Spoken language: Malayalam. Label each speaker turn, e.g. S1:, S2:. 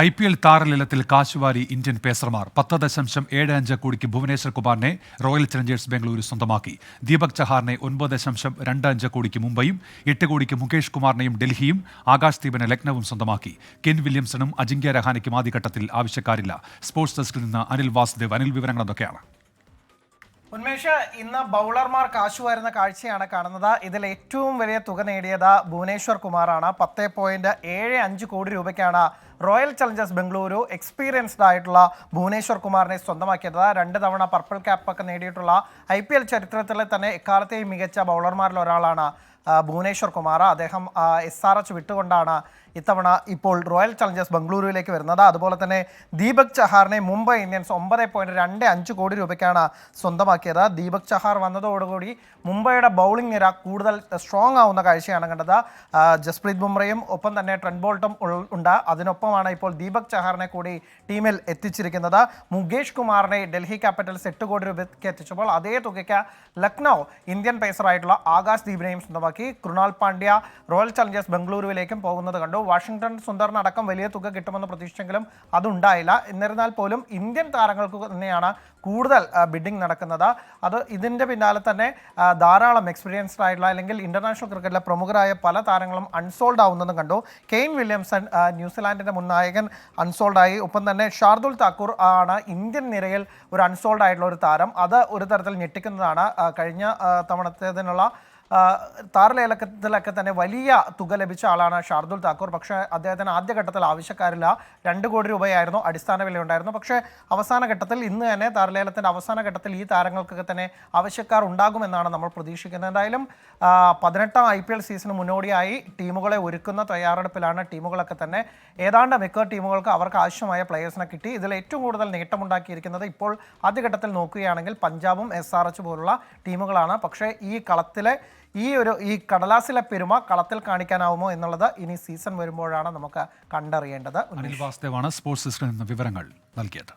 S1: IPL താരലേലത്തിൽ കാശുവാരി ഇന്ത്യൻ പേസർമാർ 10.75 കോടിക്ക് ഭുവനേശ്വർ കുമാറിനെ റോയൽ ചലഞ്ചേഴ്സ് ബംഗളൂരു സ്വന്തമാക്കി. ദീപക് ചഹാറിനെ 9.25 കോടിക്ക് മുംബൈയും 8 കോടിക്ക് മുകേഷ് കുമാറിനെയും ഡൽഹിയും ആകാശ്ദീപിനെ ലക്നൌവും സ്വന്തമാക്കി. കെൻ വില്യംസണും അജിങ്ക്യ രഹാനെയ്ക്കും ആദ്യഘട്ടത്തിൽ ആവശ്യക്കാരില്ല. സ്പോർട്സ് ഡെസ്കിൽ നിന്ന് അനിൽ വാസുദേവ്. അനിൽ, വിവരങ്ങൾ എന്തൊക്കെയാണ്?
S2: ഉന്മേഷ്, ഇന്ന് ബൗളർമാർ കാശുവാരുന്ന കാഴ്ചയാണ് കാണുന്നത്. ഇതിൽ ഏറ്റവും വലിയ തുക നേടിയത് ഭുവനേശ്വർ കുമാറാണ്. 10.75 കോടി രൂപയ്ക്കാണ് റോയൽ ചലഞ്ചേഴ്സ് ബംഗളൂരു എക്സ്പീരിയൻസ്ഡ് ആയിട്ടുള്ള ഭുവനേശ്വർ കുമാറിനെ സ്വന്തമാക്കിയത്. 2 തവണ പർപ്പിൾ ക്യാപ്പ് ഒക്കെ നേടിയിട്ടുള്ള IPL ചരിത്രത്തിലെ തന്നെ എക്കാലത്തെയും മികച്ച ബൗളർമാരിൽ ഒരാളാണ് ഭുവനേശ്വർ കുമാർ. അദ്ദേഹം SRH വിട്ടുകൊണ്ടാണ് ഇത്തവണ ഇപ്പോൾ റോയൽ ചലഞ്ചേഴ്സ് ബംഗളൂരുവിലേക്ക് വരുന്നത്. അതുപോലെ തന്നെ ദീപക് ചഹാറിനെ മുംബൈ ഇന്ത്യൻസ് 9.25 കോടി രൂപയ്ക്കാണ് സ്വന്തമാക്കിയത്. ദീപക് ചഹാർ വന്നതോടുകൂടി മുംബൈയുടെ ബൗളിംഗ് നിര കൂടുതൽ സ്ട്രോങ് ആവുന്ന കാഴ്ചയാണ് കണ്ടത്. ജസ്പ്രീത് ബുംറയും ഒപ്പം തന്നെ ട്രെന്റ് ബോൾട്ടും ഉണ്ട്. അതിനൊപ്പമാണ് ഇപ്പോൾ ദീപക് ചഹാറിനെ കൂടി ടീമിൽ എത്തിച്ചിരിക്കുന്നത്. മുകേഷ് കുമാറിനെ ഡൽഹി ക്യാപിറ്റൽസ് 8 കോടി രൂപയ്ക്ക് എത്തിച്ചപ്പോൾ അതേ തുകയ്ക്ക് ലക്നൗ ഇന്ത്യൻ പേസറായിട്ടുള്ള ആകാശ്ദീപിനെയും സ്വന്തമാക്കി. കൃണാൽ പാണ്ഡ്യ റോയൽ ചലഞ്ചേഴ്സ് ബംഗളൂരുവിലേക്കും പോകുന്നത് കണ്ടു. വാഷിംഗ്ടൺ സുന്ദറിനടക്കം വലിയ തുക കിട്ടുമെന്ന് പ്രതീക്ഷിച്ചെങ്കിലും അതുണ്ടായില്ല. എന്നിരുന്നാൽ പോലും ഇന്ത്യൻ താരങ്ങൾക്ക് തന്നെയാണ് കൂടുതൽ ബിഡിംഗ് നടക്കുന്നത്. ഇതിൻ്റെ പിന്നാലെ തന്നെ ധാരാളം എക്സ്പീരിയൻസ്ഡ് ആയിട്ടുള്ള അല്ലെങ്കിൽ ഇന്റർനാഷണൽ ക്രിക്കറ്റിലെ പ്രമുഖരായ പല താരങ്ങളും അൺസോൾഡ് ആവുന്നതും കണ്ടു. കെയ്ൻ വില്യംസൺ, ന്യൂസിലാൻഡിൻ്റെ മുൻ നായകൻ, അൺസോൾഡായി. ഒപ്പം തന്നെ ഷാർദുൽ താക്കൂർ ആണ് ഇന്ത്യൻ നിരയിൽ ഒരു അൺസോൾഡ് ആയിട്ടുള്ള ഒരു താരം. അത് ഒരു തരത്തിൽ ഞെട്ടിക്കുന്നതാണ്. കഴിഞ്ഞ തവണത്തേതിനുള്ള താരലേലത്തിലൊക്കെ തന്നെ വലിയ തുക ലഭിച്ച ആളാണ് ഷാർദുൽ താക്കൂർ. പക്ഷേ അദ്ദേഹത്തിന് ആദ്യഘട്ടത്തിൽ ആവശ്യക്കാരില്ല. 2 കോടി രൂപയായിരുന്നു അടിസ്ഥാന വില ഉണ്ടായിരുന്നു. പക്ഷേ അവസാന ഘട്ടത്തിൽ ഇന്ന് തന്നെ താരലേലത്തിൻ്റെ അവസാന ഘട്ടത്തിൽ ഈ താരങ്ങൾക്കൊക്കെ തന്നെ ആവശ്യക്കാർ ഉണ്ടാകുമെന്നാണ് നമ്മൾ പ്രതീക്ഷിക്കുന്നത്. എന്തായാലും 18ാം IPL സീസണിന് മുന്നോടിയായി ടീമുകളെ ഒരുക്കുന്ന തയ്യാറെടുപ്പിലാണ് ടീമുകളൊക്കെ തന്നെ. ഏതാണ്ട് മിക്ക ടീമുകൾക്ക് അവർക്ക് ആവശ്യമായ പ്ലെയേഴ്സിനെ കിട്ടി. ഇതിൽ ഏറ്റവും കൂടുതൽ നേട്ടമുണ്ടാക്കിയിരിക്കുന്നത് ഇപ്പോൾ ആദ്യഘട്ടത്തിൽ നോക്കുകയാണെങ്കിൽ പഞ്ചാബും SRH പോലുള്ള ടീമുകളാണ്. പക്ഷേ ഈ കടലാസിലെ പെരുമ കളത്തിൽ കാണിക്കാനാവുമോ എന്നുള്ളത് ഇനി സീസൺ വരുമ്പോഴാണ് നമുക്ക് കണ്ടറിയേണ്ടത്.
S1: അനിൽ വാസുദേവാണ് സ്പോർട്സ് ഡെസ്കിൽ നിന്ന് വിവരങ്ങൾ നൽകിയത്.